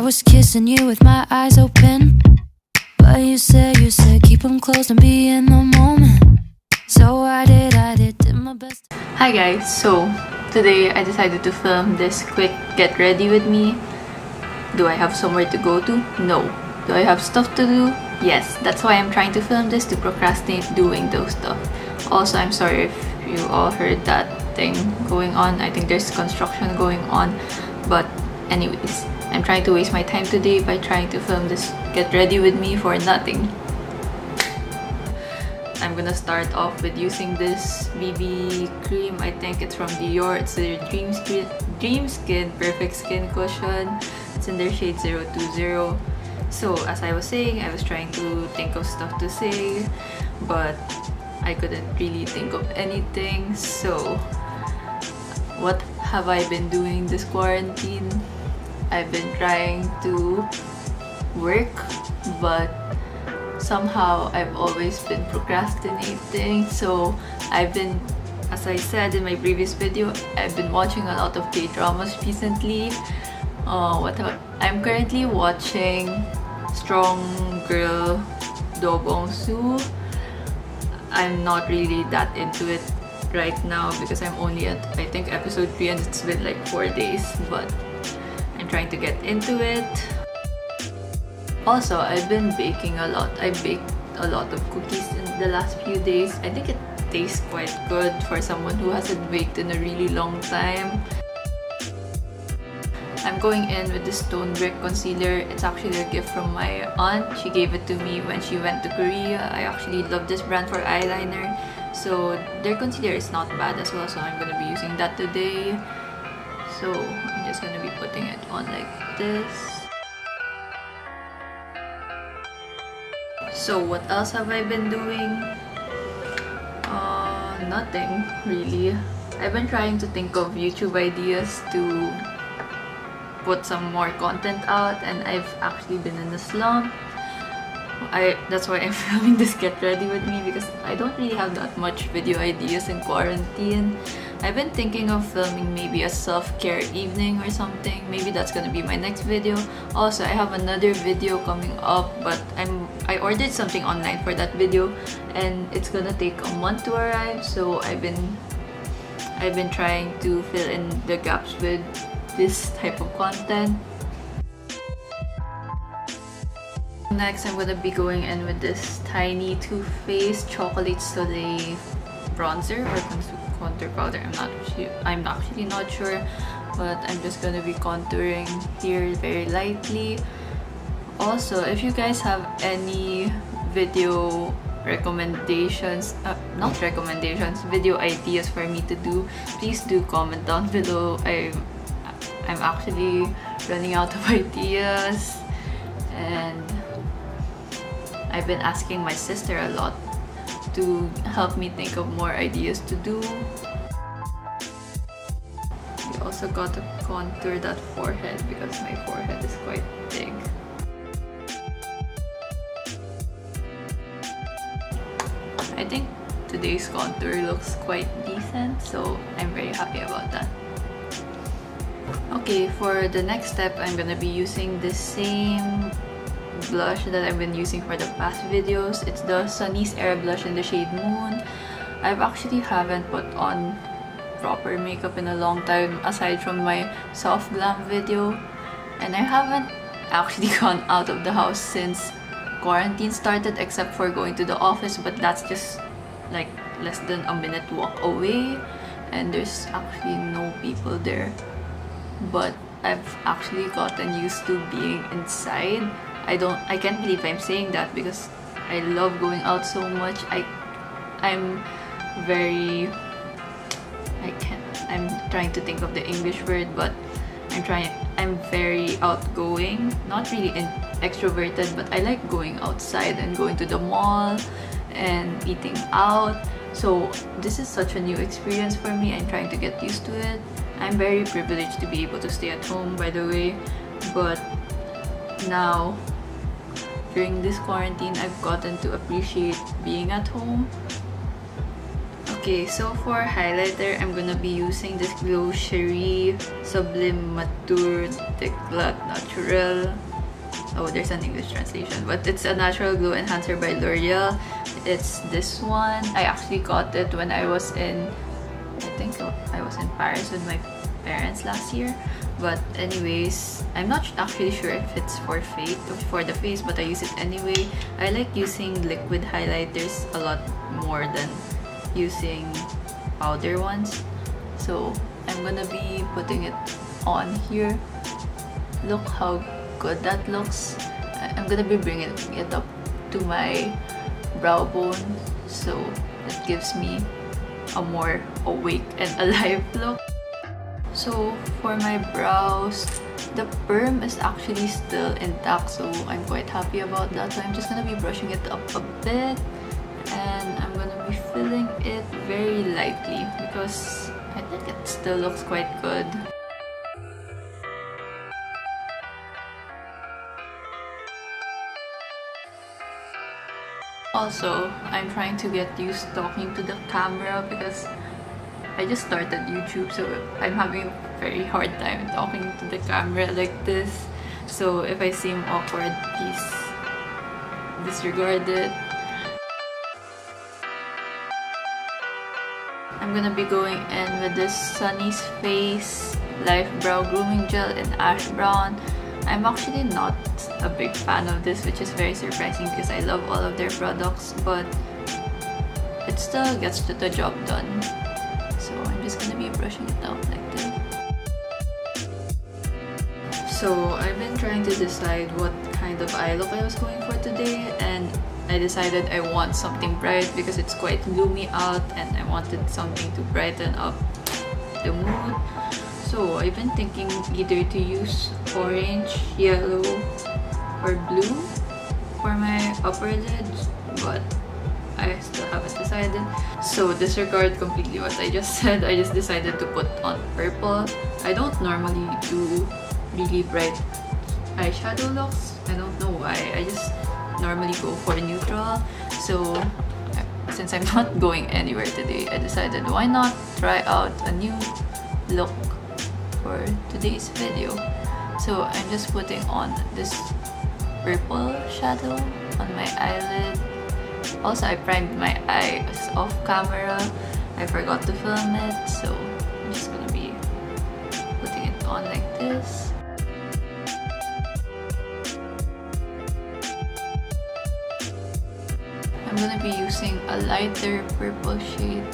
was kissing you with my eyes open, but you said keep them closed and be in the moment. So I did my best. Hi guys, so today I decided to film this quick get ready with me. Do I have somewhere to go to? No. Do I have stuff to do? Yes. That's why I'm trying to film this, to procrastinate doing those stuff. Also, I'm sorry if you all heard that thing going on. I think there's construction going on, but anyways, I'm trying to waste my time today by trying to film this get ready with me for nothing. I'm gonna start off with using this BB cream. I think it's from Dior. It's their Dream Skin Perfect Skin Cushion. It's in their shade 020. So as I was saying, I was trying to think of stuff to say, but I couldn't really think of anything. So what have I been doing this quarantine? I've been trying to work, but somehow I've always been procrastinating. So I've been, as I said in my previous video, I've been watching a lot of K-dramas recently. I'm currently watching Strong Girl Do-bong-soo. I'm not really that into it right now because I'm only at, I think, episode 3 and it's been like 4 days, but I'm trying to get into it. Also, I've been baking a lot. I baked a lot of cookies in the last few days. I think it tastes quite good for someone who hasn't baked in a really long time. I'm going in with the Stonebrick concealer. It's actually a gift from my aunt. She gave it to me when she went to Korea. I actually love this brand for eyeliner. So their concealer is not bad as well. So I'm going to be using that today. So I'm just going to be putting it on like this. So what else have I been doing? Nothing really. I've been trying to think of YouTube ideas to put some more content out, and I've actually been in a slump. That's why I'm filming this get ready with me, because I don't really have that much video ideas in quarantine. I've been thinking of filming maybe a self-care evening or something. Maybe that's gonna be my next video. Also, I have another video coming up, but I ordered something online for that video and it's gonna take a month to arrive. So I've been trying to fill in the gaps with this type of content. Next, I'm gonna be going in with this tiny Too Faced Chocolate Soleil bronzer or contour powder. I'm actually not sure, but I'm just gonna be contouring here very lightly. Also, if you guys have any video recommendations, video ideas for me to do, please do comment down below. I'm actually running out of ideas, and I've been asking my sister a lot to help me think of more ideas to do. We also got to contour that forehead because my forehead is quite big. I think today's contour looks quite decent, so I'm very happy about that. Okay, for the next step, I'm gonna be using the same blush that I've been using for the past videos. It's the Sunnies airblush in the shade Moon. I've actually haven't put on proper makeup in a long time aside from my soft glam video, and I haven't actually gone out of the house since quarantine started, except for going to the office, but that's just like less than a minute walk away and there's actually no people there. But I've actually gotten used to being inside. I can't believe I'm saying that because I love going out so much. I'm trying to think of the English word, but I'm very outgoing, not really extroverted, but I like going outside and going to the mall and eating out. So this is such a new experience for me. I'm trying to get used to it. I'm very privileged to be able to stay at home, by the way, but now during this quarantine, I've gotten to appreciate being at home. Okay, so for highlighter, I'm gonna be using this Glow Cherie Sublime Mature Declat Natural. Oh, there's an English translation, but it's a natural glow enhancer by L'Oreal. It's this one. I actually got it when I was in, I think I was in Paris with my parents last year. But anyways, I'm not actually sure if it's for the face, but I use it anyway. I like using liquid highlighters a lot more than using powder ones. So I'm gonna be putting it on here. Look how good that looks. I'm gonna be bringing it up to my brow bone, so it gives me a more awake and alive look. So for my brows, the perm is actually still intact, so I'm quite happy about that. So I'm just gonna be brushing it up a bit, and I'm gonna be filling it very lightly because I think it still looks quite good. Also, I'm trying to get used talking to the camera because I just started YouTube, so I'm having a very hard time talking to the camera like this. So if I seem awkward, please disregard it. I'm gonna be going in with this Sunnies Face Life Brow Grooming Gel in Ash Brown. I'm actually not a big fan of this, which is very surprising because I love all of their products, but it still gets the job done. So I'm just gonna be brushing it out like this. So I've been trying to decide what kind of eye look I was going for today, and I decided I want something bright because it's quite gloomy out and I wanted something to brighten up the mood. So I've been thinking either to use orange, yellow, or blue for my upper lid, but I still haven't decided. So disregard completely what I just said. I just decided to put on purple. I don't normally do really bright eyeshadow looks. I don't know why. I just normally go for neutral. So since I'm not going anywhere today, I decided why not try out a new look for today's video. So I'm just putting on this purple shadow on my eyelid. Also, I primed my eyes off camera. I forgot to film it, so I'm just gonna be putting it on like this. I'm gonna be using a lighter purple shade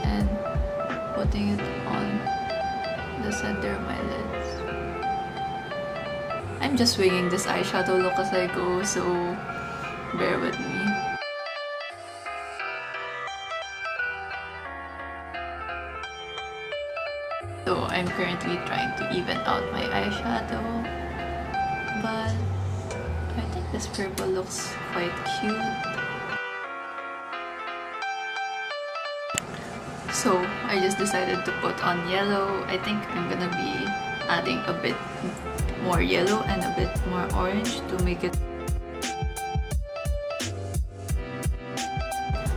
and putting it on the center of my lids. I'm just winging this eyeshadow look as I go, so bear with me. So I'm currently trying to even out my eyeshadow, but I think this purple looks quite cute. So I just decided to put on yellow. I think I'm gonna be adding a bit more yellow and a bit more orange to make it.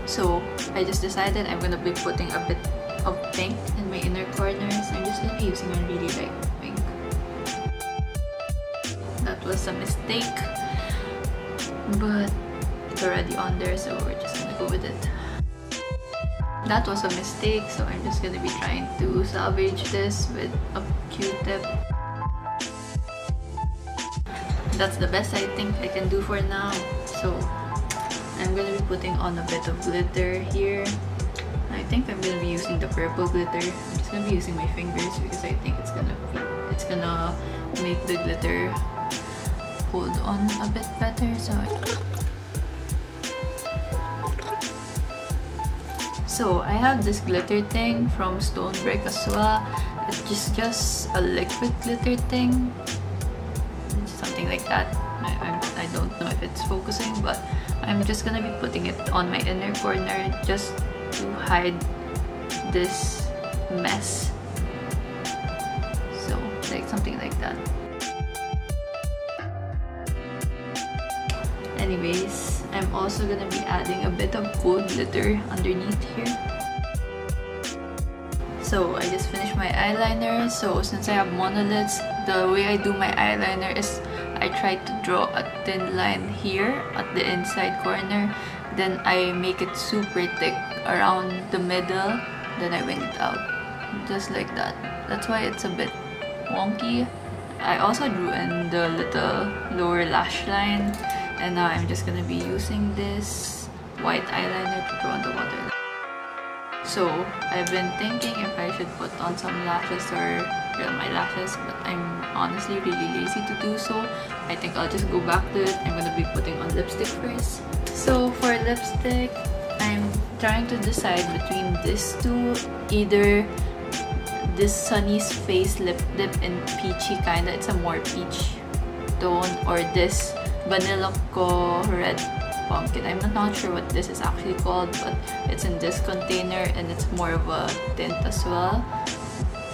So I just decided I'm gonna be putting a bit of pink in my inner corners. I'm just gonna be using a really light pink. That was a mistake, but it's already on there, so we're just gonna go with it. That was a mistake, so I'm just gonna be trying to salvage this with a Q-tip. That's the best I think I can do for now. So I'm gonna be putting on a bit of glitter here. I think I'm gonna be using the purple glitter. I'm just gonna be using my fingers because I think it's gonna make the glitter hold on a bit better. So I have this glitter thing from Stonebrick as well. It's just a liquid glitter thing, something like that. I don't know if it's focusing, but I'm just gonna be putting it on my inner corner just to hide this mess. So like something like that. Anyways, I'm also gonna be adding a bit of gold glitter underneath here. So I just finished my eyeliner. So since I have monolids, the way I do my eyeliner is I try to draw a thin line here at the inside corner. Then I make it super thick around the middle. Then I wing it out. Just like that. That's why it's a bit wonky. I also drew in the little lower lash line. And now I'm just gonna be using this white eyeliner to draw on the waterline. So I've been thinking if I should put on some lashes or curl my lashes, but I'm honestly really lazy to do so. I think I'll just go back to it. I'm gonna be putting on lipstick first. So for lipstick, I'm trying to decide between these two. Either this Sunnies face lip dip in peachy kinda, it's a more peach tone, or this Vanilla Co red pumpkin. I'm not sure what this is actually called, but it's in this container and it's more of a tint as well,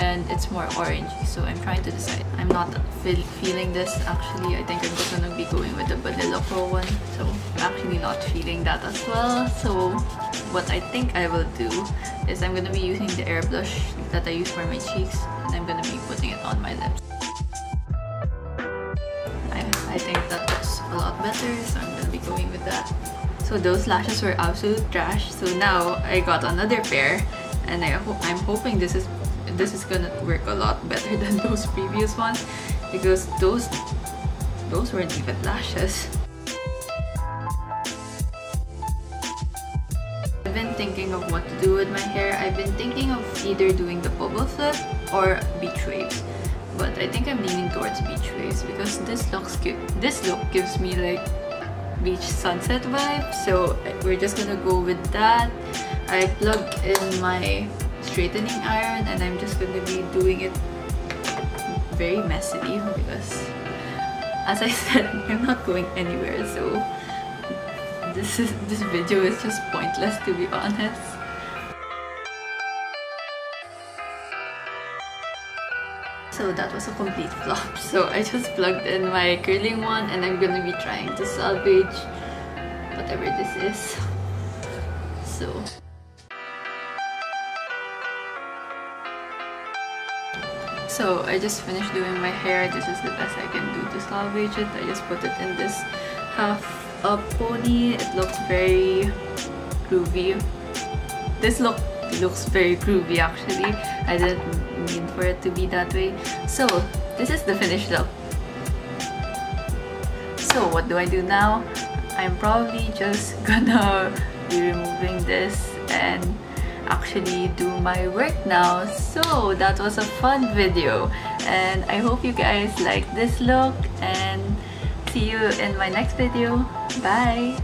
and it's more orangey. So I'm trying to decide. I'm not feeling this actually. I think I'm just gonna be going with the Vanilla Co one. So I'm actually not feeling that as well. So what I think I will do is I'm gonna be using the airblush that I use for my cheeks, and I'm gonna be putting it on my lips. I think that looks a lot better, so I'm gonna be going with that. So those lashes were absolute trash. So now I got another pair, and I'm hoping this is gonna work a lot better than those previous ones, because those weren't even lashes. I've been thinking of what to do with my hair. I've been thinking of either doing the bubble flip or beach waves. But I think I'm leaning towards beach waves because this looks cute. This look gives me like beach sunset vibe. So we're just gonna go with that. I plugged in my straightening iron and I'm just gonna be doing it very messily because, as I said, I'm not going anywhere. So this video is just pointless, to be honest. So that was a complete flop. So I just plugged in my curling one and I'm gonna be trying to salvage whatever this is. So I just finished doing my hair. This is the best I can do to salvage it. I just put it in this half up pony. It looks very groovy. This looks very groovy actually. I didn't mean for it to be that way. So this is the finished look. So what do I do now? I'm probably just gonna be removing this and actually do my work now. So that was a fun video and I hope you guys like this look, and see you in my next video. Bye!